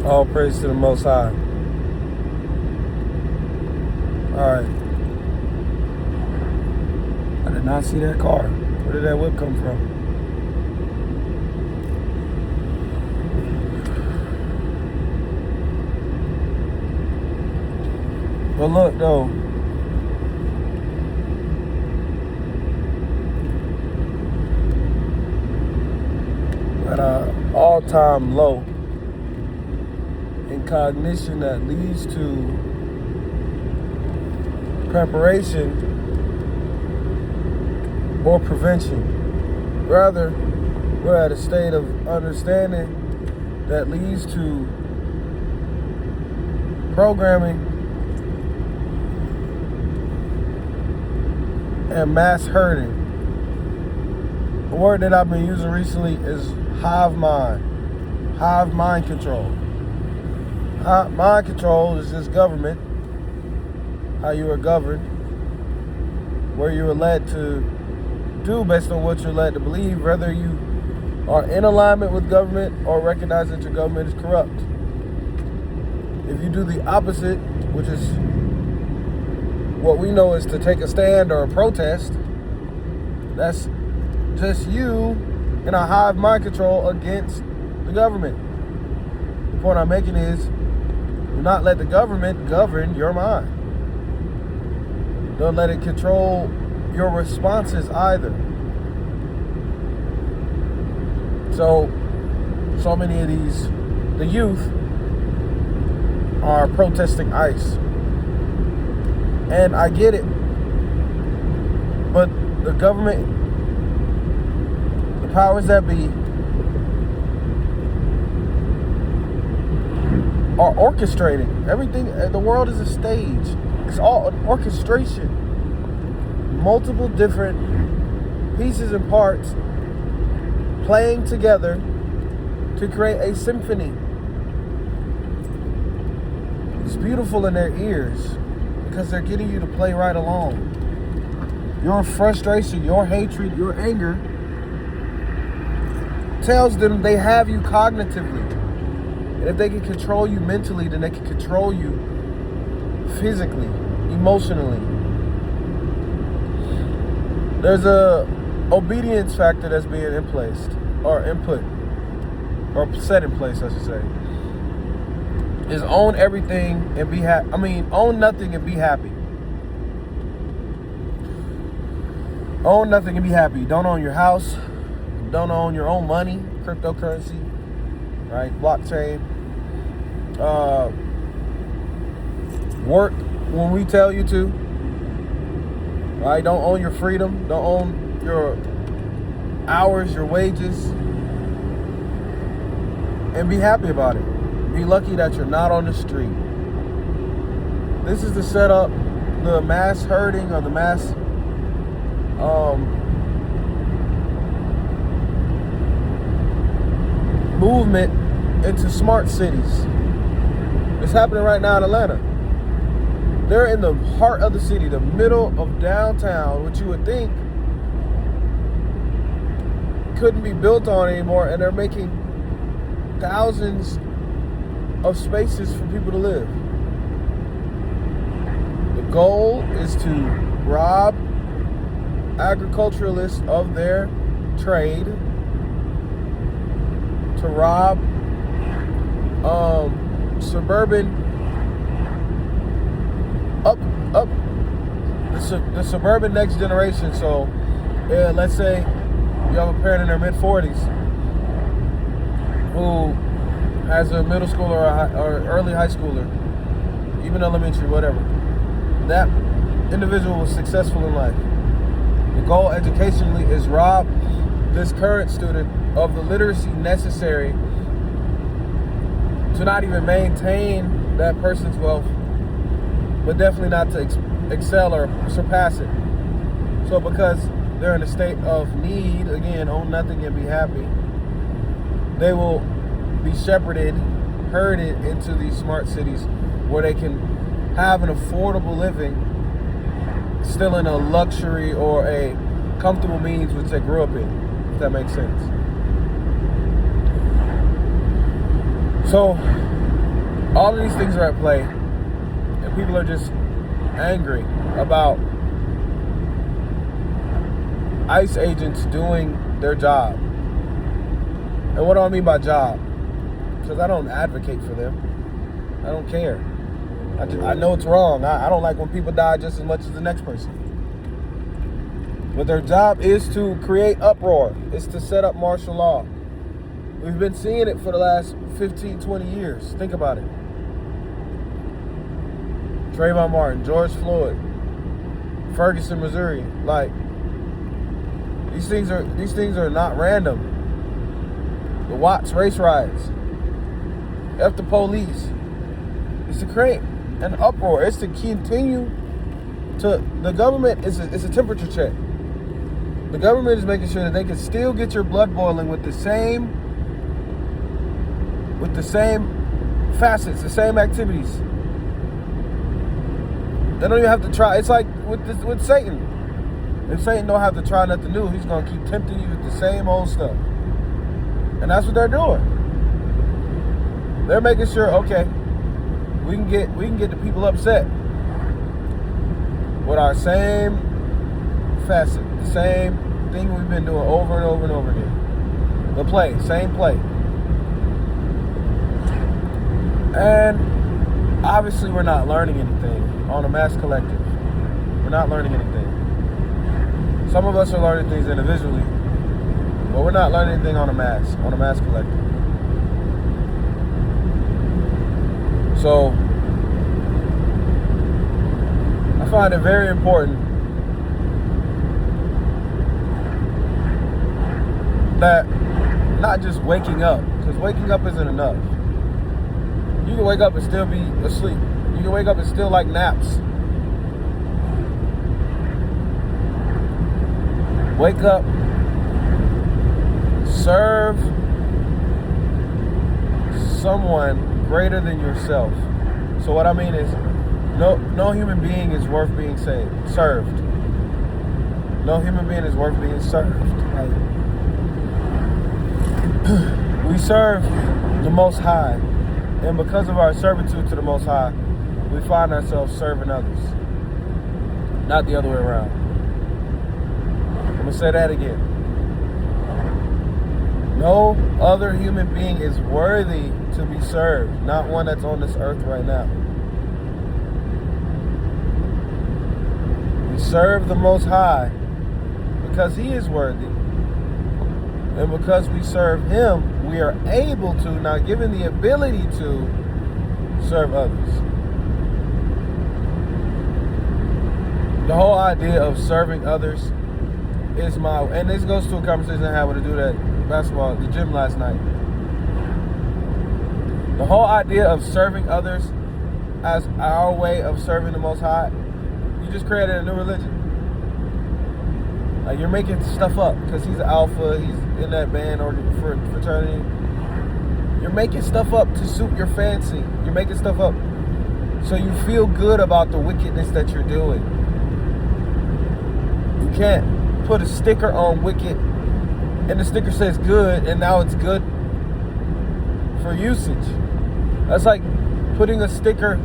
All praise to the Most High. Alright. I did not see that car. Where did that whip come from? But look, though. At an all-time low in cognition that leads to preparation or prevention. Rather, we're at a state of understanding that leads to programming and mass herding. A word that I've been using recently is hive mind control. Mind control is just government, how you are governed, where you are led to do based on what you're led to believe, whether you are in alignment with government or recognize that your government is corrupt. If you do the opposite, which is what we know is to take a stand or a protest, that's just you in a hive mind control against the government. The point I'm making is, do not let the government govern your mind. Don't let it control your responses either. So many of these, the youth, are protesting ICE. And I get it. But the government, the powers that be, are orchestrating everything. The world is a stage. It's all an orchestration. Multiple different pieces and parts playing together to create a symphony. It's beautiful in their ears because they're getting you to play right along. Your frustration, your hatred, your anger tells them they have you cognitively. And if they can control you mentally, then they can control you physically, emotionally. There's a obedience factor that's being in place, or input, or set in place, I should say. Is own everything and be happy. Own nothing and be happy. Own nothing and be happy. Don't own your house. Don't own your own money, cryptocurrency, right? Blockchain. Work when we tell you to. Right? Don't own your freedom. Don't own your hours, your wages. And be happy about it. Be lucky that you're not on the street. This is to set up the mass herding or the mass movement into smart cities. It's happening right now in Atlanta. They're in the heart of the city, the middle of downtown, which you would think couldn't be built on anymore, and they're making thousands of spaces for people to live. The goal is to rob agriculturalists of their trade, to rob the suburban next generation. So let's say you have a parent in their mid-40s who has a middle schooler or early high schooler, even elementary, whatever. That individual was successful in life. The goal educationally is rob this current student of the literacy necessary to not even maintain that person's wealth, but definitely not to excel or surpass it. So because they're in a state of need, again, own nothing and be happy, they will be shepherded, herded into these smart cities where they can have an affordable living, still in a luxury or a comfortable means which they grew up in, if that makes sense. So All of these things are at play, and people are just angry about ICE agents doing their job. And what do I mean by job? Because I don't advocate for them. I don't care. I know it's wrong. I don't like when people die just as much as the next person. But their job is to create uproar. It's to set up martial law. We've been seeing it for the last 15, 20 years. Think about it. Trayvon Martin, George Floyd, Ferguson, Missouri. Like, these things are not random. The Watts race riots. F the police. It's to create an uproar. It's to continue to, the government is a temperature check. The government is making sure that they can still get your blood boiling with the same facets, the same activities. They don't even have to try. It's like with Satan. If Satan don't have to try nothing new, he's gonna keep tempting you with the same old stuff. And that's what they're doing. They're making sure, okay, we can get the people upset with our same facet, the same thing we've been doing over and over and over again. The play, same play. And obviously we're not learning anything on a mass collective. We're not learning anything. Some of us are learning things individually, but we're not learning anything on a mass collective. So I find it very important that not just waking up, because waking up isn't enough. You can wake up and still be asleep. You can wake up and still like naps. Wake up, serve someone greater than yourself. So what I mean is, no human being is worth being served. No human being is worth being served. We serve the Most High, and because of our servitude to the Most High, we find ourselves serving others, not the other way around. I'm going to say that again. No other human being is worthy to be served, not one that's on this earth right now. We serve the Most High because He is worthy. And because we serve Him, we are able to, now given the ability to, serve others. The whole idea of serving others is and this goes to a conversation I had with a dude at basketball at the gym last night. The whole idea of serving others as our way of serving the Most High, you just created a new religion. Like, you're making stuff up because he's an alpha, he's in that band or fraternity. You're making stuff up to suit your fancy. You're making stuff up so you feel good about the wickedness that you're doing. You can't put a sticker on wicked and the sticker says good and now it's good for usage. That's like putting a sticker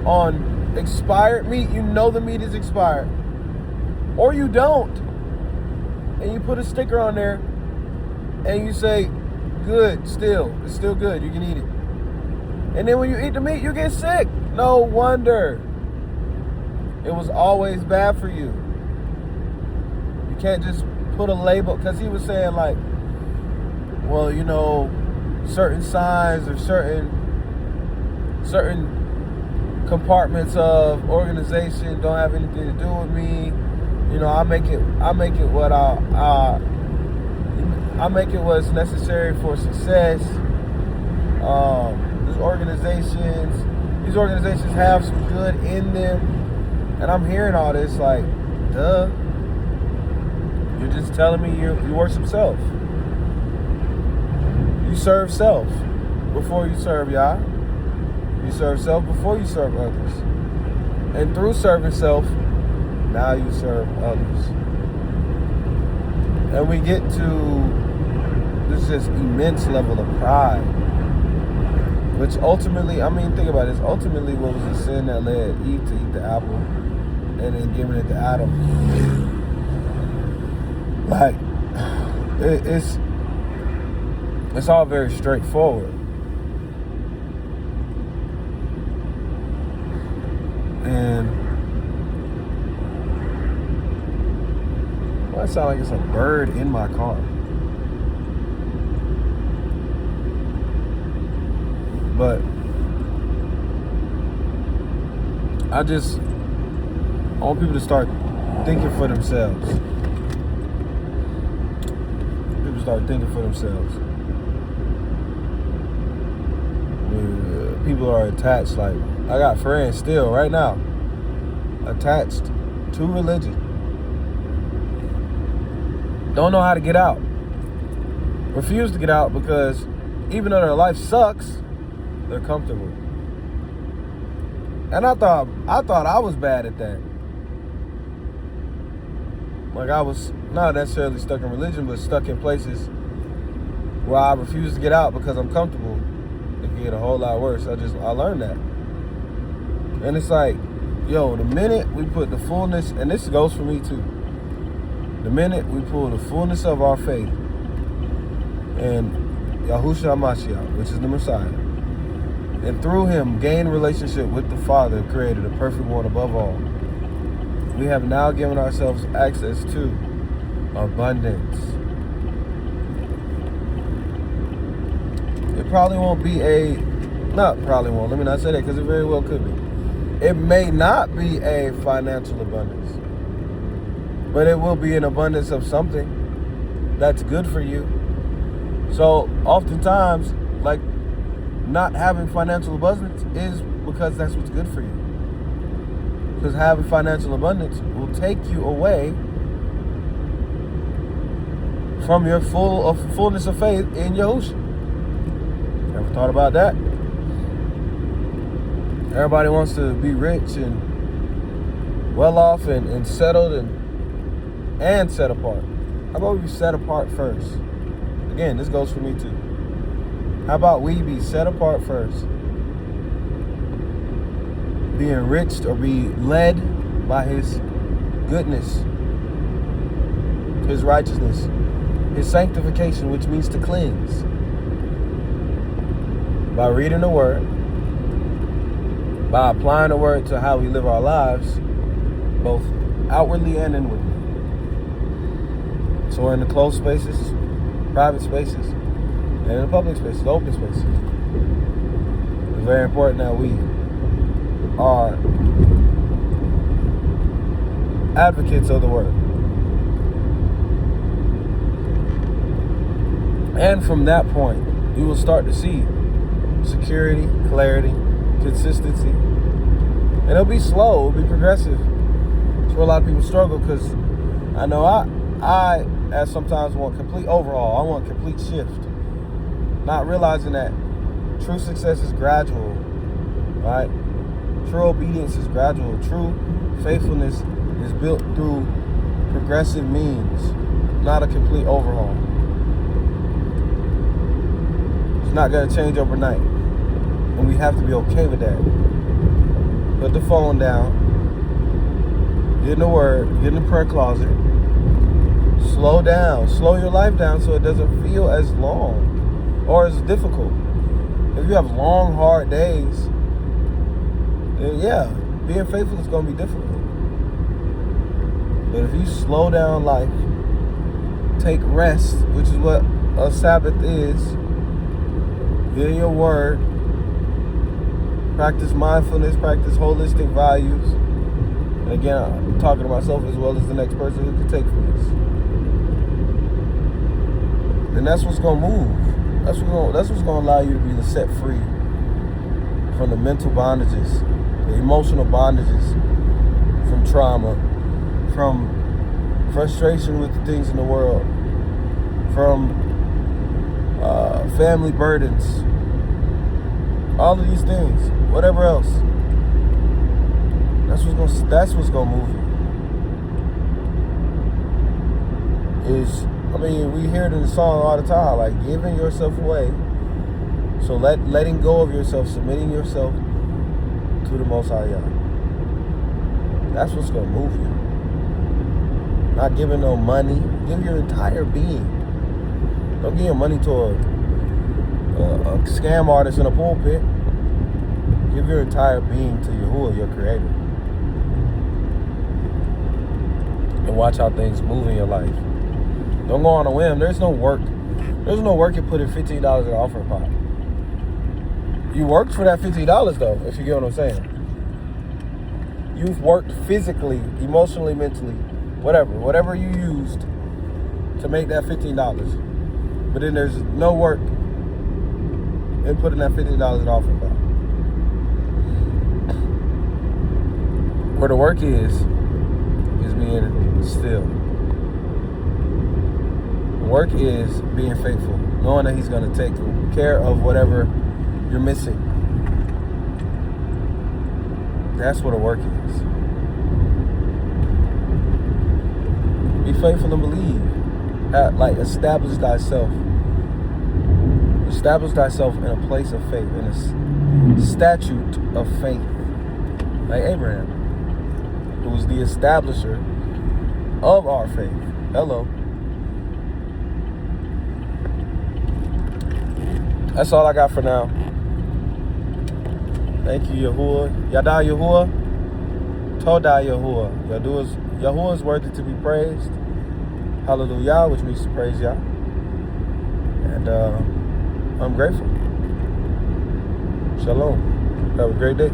on expired meat. You know the meat is expired. Or you don't. And you put a sticker on there and you say, good, still. It's still good. You can eat it. And then when you eat the meat, you get sick. No wonder. It was always bad for you. You can't just put a label. Because he was saying like, well, you know, certain signs or certain compartments of organization don't have anything to do with me. You know, I make it what's necessary for success. These organizations have some good in them, and I'm hearing all this like, duh. You're just telling me you worship self. You serve self before you serve Yah. You serve self before you serve others, and through serving self, now you serve others. And we get to this just immense level of pride. Which ultimately, I mean, think about this. Ultimately, what was the sin that led Eve to eat the apple and then giving it to Adam? Like, it's all very straightforward. And well, it sounds like it's a bird in my car. But I want people to start thinking for themselves. People start thinking for themselves. People are attached, like, I got friends still right now attached to religion. Don't know how to get out. Refuse to get out because even though their life sucks, they're comfortable. And I thought I was bad at that. Like, I was not necessarily stuck in religion, but stuck in places where I refuse to get out because I'm comfortable. It can get a whole lot worse. I learned that. And it's like, yo, the minute we put the fullness, and this goes for me too, the minute we pull the fullness of our faith in Yahushua Mashiach, which is the Messiah, and through him gain relationship with the Father, created the perfect one above all, we have now given ourselves access to abundance. It probably won't be let me not say that because it very well could be. It may not be a financial abundance, but it will be an abundance of something that's good for you. So oftentimes, like, not having financial abundance is because that's what's good for you. Because having financial abundance will take you away from your fullness of faith in Yahushua. Ever thought about that? Everybody wants to be rich and well off and settled and set apart. How about we be set apart first? Again, this goes for me too. How about we be set apart first? Be enriched or be led by his goodness, his righteousness, his sanctification, which means to cleanse. By reading the word, by applying the word to how we live our lives, both outwardly and inwardly. So in the closed spaces, private spaces, and in the public spaces, open spaces, it's very important that we are advocates of the word. And from that point, you will start to see security, clarity, consistency. And it'll be slow, it'll be progressive. It's where a lot of people struggle, because I know I as sometimes want complete overhaul. I want complete shift. Not realizing that true success is gradual, right? True obedience is gradual. True faithfulness is built through progressive means, not a complete overhaul. It's not going to change overnight. And we have to be okay with that. Put the phone down. Get in the word. Get in the prayer closet. Slow down. Slow your life down so it doesn't feel as long or as difficult. If you have long, hard days, then yeah, being faithful is going to be difficult. But if you slow down life, take rest, which is what a Sabbath is, get in your word, practice mindfulness, practice holistic values. And again, I'm talking to myself as well as the next person who can take from this. And that's what's going to move. That's what's going to allow you to be set free from the mental bondages, the emotional bondages, from trauma, from frustration with the things in the world, from family burdens, all of these things, whatever else. That's what's gonna move you. We hear it in the song all the time, like giving yourself away So letting go of yourself, submitting yourself to the Most High Yah. That's what's going to move you. Not giving no money. Give your entire being. Don't give your money to a scam artist in a pulpit. Give your entire being to Yahuwah, your creator. And watch how things move in your life. Don't go on a whim. There's no work. There's no work in putting $15 in the offering pot. You worked for that $50 though, if you get what I'm saying. You've worked physically, emotionally, mentally, whatever you used to make that $15. But then there's no work in putting that $50 in the offering pot. Where the work is being still. The work is being faithful, knowing that He's going to take care of whatever you're missing. That's what the work is. Be faithful and believe. Establish thyself. Establish thyself in a place of faith, in a statute of faith. Like Abraham, who was the establisher of our faith. Hello. That's all I got for now. Thank you, Yahuwah. Yada Yahuwah. Toda Yahuwah. Yahuwah is worthy to be praised. Hallelujah, which means to praise Yah. And I'm grateful. Shalom. Have a great day.